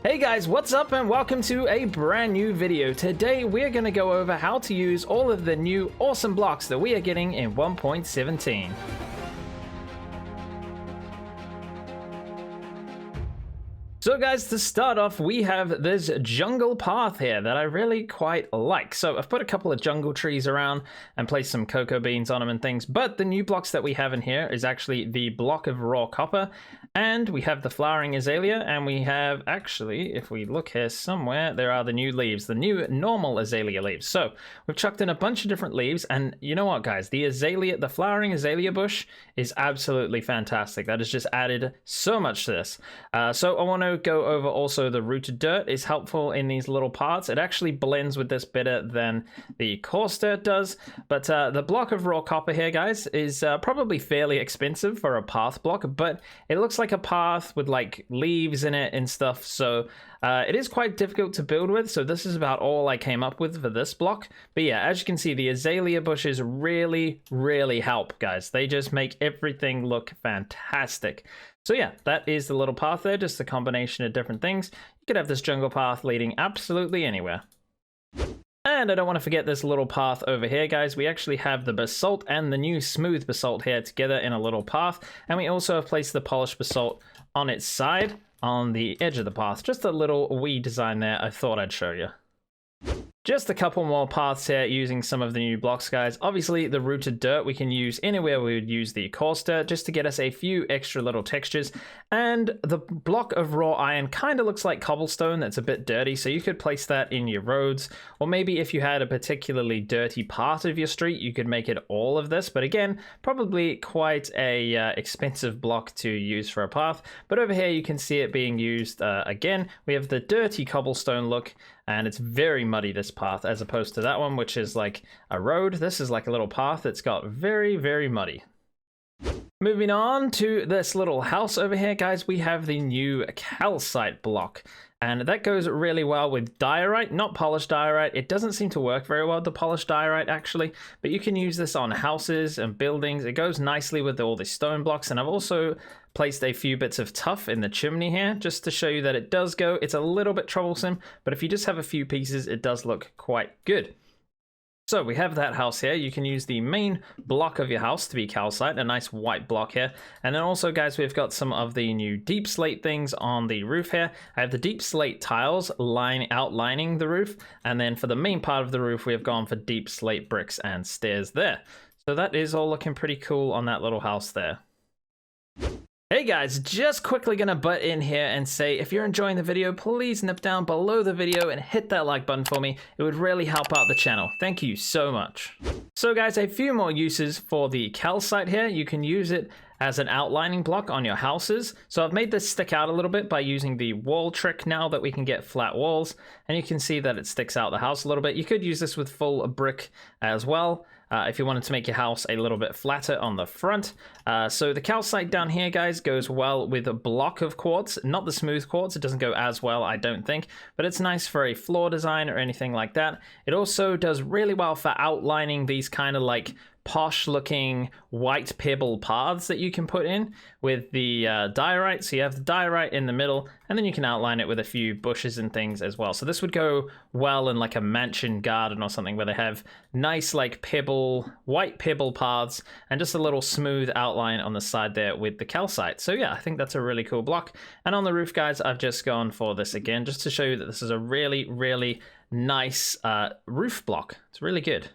Hey guys, what's up and welcome to a brand new video. Today we're going to go over how to use all of the new awesome blocks that we are getting in 1.17. So guys, to start off, we have this jungle path here that I really quite like. So I've put a couple of jungle trees around and placed some cocoa beans on them and things, but the new blocks that we have in here is actually the block of raw copper, and we have the flowering azalea, and we have actually, if we look here somewhere, there are the new leaves, the new normal azalea leaves. So we've chucked in a bunch of different leaves, and you know what guys, the flowering azalea bush is absolutely fantastic. That has just added so much to this. So I want to go over also the rooted dirt is helpful in these little parts. It actually blends with this better than the coarse dirt does, but the block of raw copper here guys is probably fairly expensive for a path block, but it looks like a path with like leaves in it and stuff, so it is quite difficult to build with. So this is about all I came up with for this block. But yeah, as you can see, the azalea bushes really help guys. They just make everything look fantastic. So yeah, that is the little path there, just a combination of different things. You could have this jungle path leading absolutely anywhere. And I don't want to forget this little path over here, guys. We actually have the basalt and the new smooth basalt here together in a little path. And we also have placed the polished basalt on its side on the edge of the path. Just a little wee design there I thought I'd show you. Just a couple more paths here using some of the new blocks, guys. Obviously, the rooted dirt we can use anywhere we would use the coarse dirt just to get us a few extra little textures. And the block of raw iron kind of looks like cobblestone that's a bit dirty, so you could place that in your roads. Or maybe if you had a particularly dirty part of your street, you could make it all of this. But again, probably quite a expensive block to use for a path. But over here, you can see it being used again. We have the dirty cobblestone look, and it's very muddy, this path, as opposed to that one, which is like a road. This is like a little path that's got very muddy. Moving on to this little house over here, guys, we have the new calcite block. And that goes really well with diorite, not polished diorite. It doesn't seem to work very well with the polished diorite, actually. But you can use this on houses and buildings. It goes nicely with all the stone blocks. And I've also placed a few bits of tuff in the chimney here, just to show you that it does go. It's a little bit troublesome, but if you just have a few pieces, it does look quite good. So we have that house here. You can use the main block of your house to be calcite, a nice white block here. And then also, guys, we've got some of the new deep slate things on the roof here. I have the deep slate tiles outlining the roof. And then for the main part of the roof, we have gone for deep slate bricks and stairs there. So that is all looking pretty cool on that little house there. Hey guys, just quickly gonna butt in here and say, if you're enjoying the video, please nip down below the video and hit that like button for me. It would really help out the channel. Thank you so much. So guys, a few more uses for the calcite here. You can use it as an outlining block on your houses. So I've made this stick out a little bit by using the wall trick now that we can get flat walls. And you can see that it sticks out the house a little bit. You could use this with full brick as well. If you wanted to make your house a little bit flatter on the front. So the calcite down here, guys, goes well with a block of quartz, not the smooth quartz. It doesn't go as well, I don't think, but it's nice for a floor design or anything like that. It also does really well for outlining these kind of like posh looking white pebble paths that you can put in with the diorite. So you have the diorite in the middle, and then you can outline it with a few bushes and things as well. So this would go well in like a mansion garden or something where they have nice like white pebble paths and just a little smooth outline on the side there with the calcite. So yeah, I think that's a really cool block. And on the roof, guys, I've just gone for this again, just to show you that this is a really nice roof block. It's really good.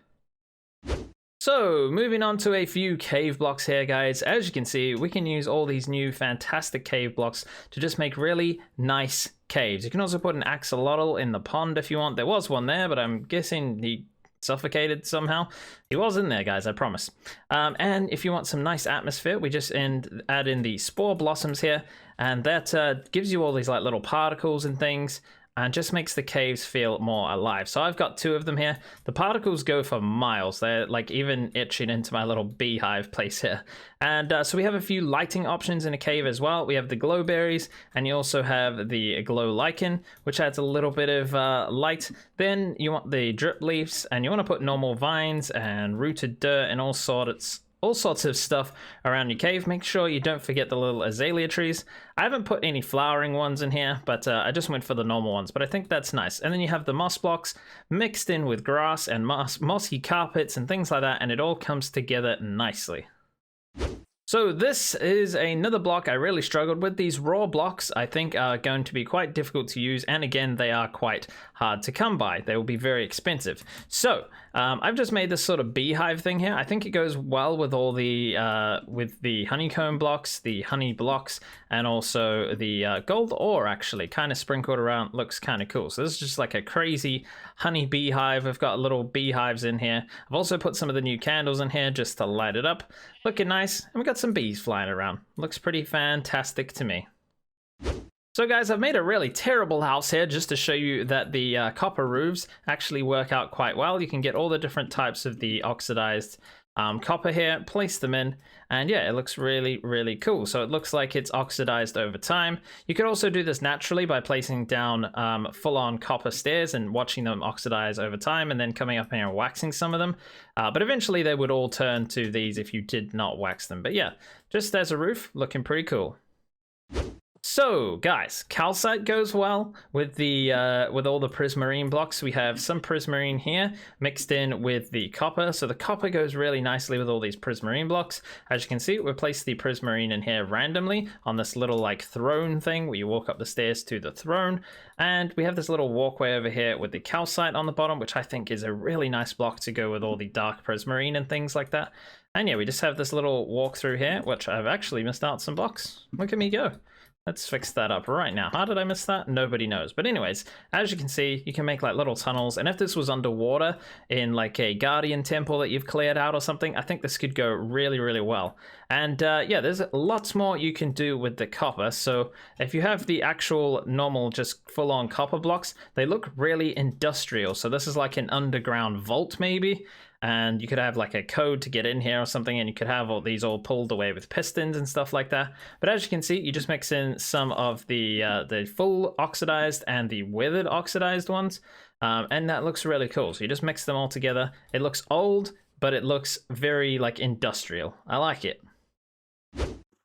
So moving on to a few cave blocks here, guys. As you can see, we can use all these new fantastic cave blocks to just make really nice caves. You can also put an axolotl in the pond if you want. There was one there, but I'm guessing he suffocated somehow. He was in there, guys, I promise. And if you want some nice atmosphere, we just add in the spore blossoms here, and that gives you all these like little particles and things, and just makes the caves feel more alive. So I've got two of them here. The particles go for miles. They're like even itching into my little beehive place here. And so we have a few lighting options in a cave as well. We have the glow berries, and you also have the glow lichen, which adds a little bit of light. Then you want the drip leaves, and you want to put normal vines and rooted dirt and all sorts all sorts of stuff around your cave. Make sure you don't forget the little azalea trees. I haven't put any flowering ones in here, but I just went for the normal ones, but I think that's nice. And then you have the moss blocks mixed in with grass and mossy carpets and things like that, and it all comes together nicely. So this is another block I really struggled with. These raw blocks I think are going to be quite difficult to use, and again they are quite hard to come by. They will be very expensive. So I've just made this sort of beehive thing here. I think it goes well with all the honeycomb blocks, the honey blocks, and also the gold ore actually kind of sprinkled around. Looks kind of cool. So this is just like a crazy honey beehive. I've got little beehives in here. I've also put some of the new candles in here just to light it up. Looking nice, and we got some bees flying around. Looks pretty fantastic to me. So guys, I've made a really terrible house here just to show you that the copper roofs actually work out quite well. You can get all the different types of the oxidized copper here, place them in, and yeah, it looks really, really cool. So it looks like it's oxidized over time. You could also do this naturally by placing down full-on copper stairs and watching them oxidize over time, and then coming up here and waxing some of them. But eventually they would all turn to these if you did not wax them. But yeah, just as a roof, looking pretty cool. So guys, calcite goes well with the with all the prismarine blocks. We have some prismarine here mixed in with the copper, so the copper goes really nicely with all these prismarine blocks. As you can see, we place the prismarine in here randomly on this little like throne thing where you walk up the stairs to the throne, and we have this little walkway over here with the calcite on the bottom, which I think is a really nice block to go with all the dark prismarine and things like that. And yeah, we just have this little walk through here, which I've actually missed out some blocks. Look at me go. Let's fix that up right now. How did I miss that? Nobody knows. But anyways, as you can see, you can make like little tunnels. And if this was underwater in like a guardian temple that you've cleared out or something, I think this could go really, really well. And yeah, there's lots more you can do with the copper. So if you have the actual normal, just full-on copper blocks, they look really industrial. So this is like an underground vault maybe. And you could have like a code to get in here or something, and you could have all these all pulled away with pistons and stuff like that. But as you can see, you just mix in some of the full oxidized and the weathered oxidized ones, and that looks really cool. So you just mix them all together. It looks old, but it looks very like industrial. I like it.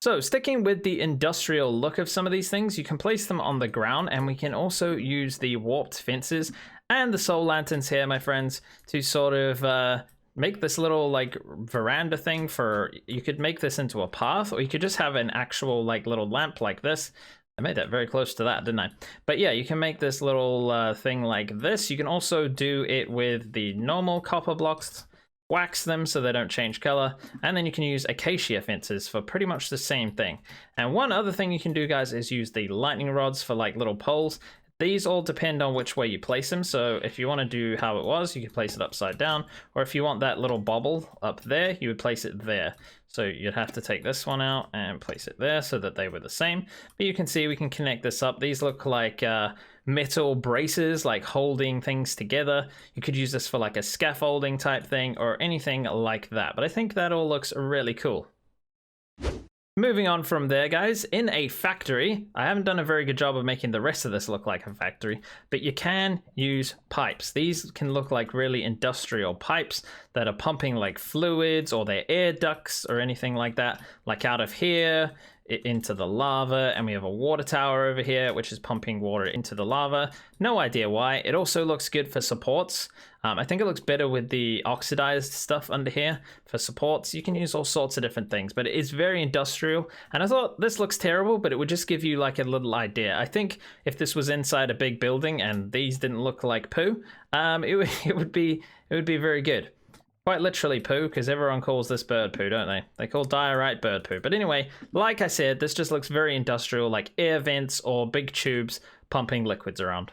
So sticking with the industrial look of some of these things, you can place them on the ground, and we can also use the warped fences and the soul lanterns here, my friends, to sort of make this little like veranda thing for, you could make this into a path, or you could just have an actual like little lamp like this. I made that very close to that, didn't I? But yeah, you can make this little thing like this. You can also do it with the normal copper blocks, wax them so they don't change color, and then you can use acacia fences for pretty much the same thing. And one other thing you can do, guys, is use the lightning rods for like little poles. These all depend on which way you place them. So if you want to do how it was, you can place it upside down, or if you want that little bobble up there, you would place it there. So you'd have to take this one out and place it there so that they were the same. But you can see we can connect this up. These look like metal braces, like holding things together. You could use this for like a scaffolding type thing or anything like that. But I think that all looks really cool. Moving on from there, guys, in a factory, I haven't done a very good job of making the rest of this look like a factory, but you can use pipes. These can look like really industrial pipes that are pumping like fluids, or they're air ducts or anything like that, like out of here into the lava. And we have a water tower over here which is pumping water into the lava. No idea why. It also looks good for supports. I think it looks better with the oxidized stuff under here for supports. You can use all sorts of different things, but it is very industrial. And I thought this looks terrible, but it would just give you like a little idea. I think if this was inside a big building and these didn't look like poo, it would be very good. Quite literally poo, because everyone calls this bird poo, don't they? They call diorite bird poo. But anyway, like I said, this just looks very industrial, like air vents or big tubes pumping liquids around.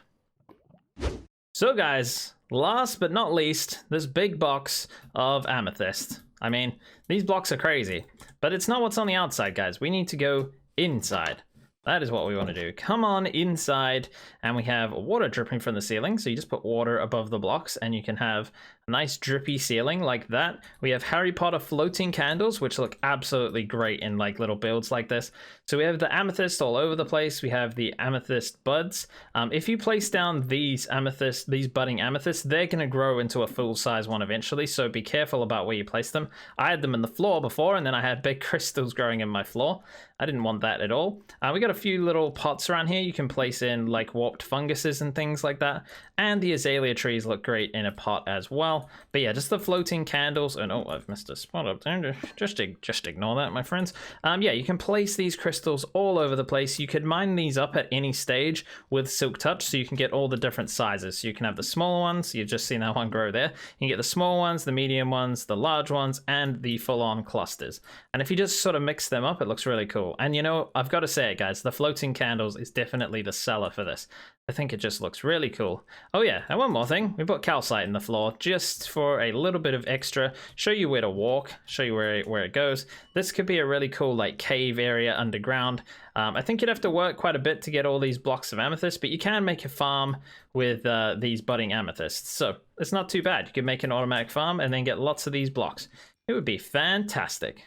So guys, last but not least, this big box of amethyst. I mean, these blocks are crazy, but it's not what's on the outside, guys. We need to go inside. That is what we want to do. Come on inside, and we have water dripping from the ceiling. So you just put water above the blocks, and you can have a nice drippy ceiling like that. We have Harry Potter floating candles, which look absolutely great in like little builds like this. So we have the amethyst all over the place. We have the amethyst buds. If you place down these budding amethysts, they're going to grow into a full-size one eventually. So be careful about where you place them. I had them in the floor before, and then I had big crystals growing in my floor. I didn't want that at all. We got a few little pots around here you can place in like warped funguses and things like that. And the azalea trees look great in a pot as well. But yeah, just the floating candles. And oh, I've missed a spot up there. Just ignore that, my friends. Yeah, you can place these crystals all over the place. You could mine these up at any stage with Silk Touch, so you can get all the different sizes. So you can have the smaller ones. You've just seen that one grow there. You can get the small ones, the medium ones, the large ones, and the full-on clusters. And if you just sort of mix them up, it looks really cool. And you know, I've got to say it, guys, the floating candles is definitely the seller for this. I think it just looks really cool. Oh yeah, and one more thing. We put calcite in the floor just for a little bit of extra. Show you where to walk, show you where it goes. This could be a really cool like cave area underground. I think you'd have to work quite a bit to get all these blocks of amethyst, but you can make a farm with these budding amethysts. So it's not too bad. You can make an automatic farm and then get lots of these blocks. It would be fantastic.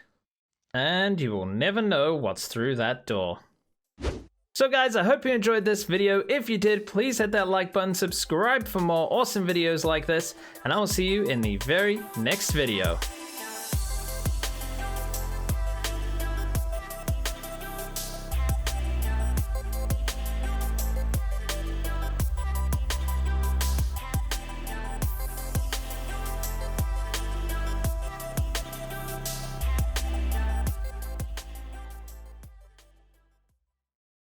And you will never know what's through that door. So guys, I hope you enjoyed this video. If you did, please hit that like button, subscribe for more awesome videos like this, and I will see you in the very next video.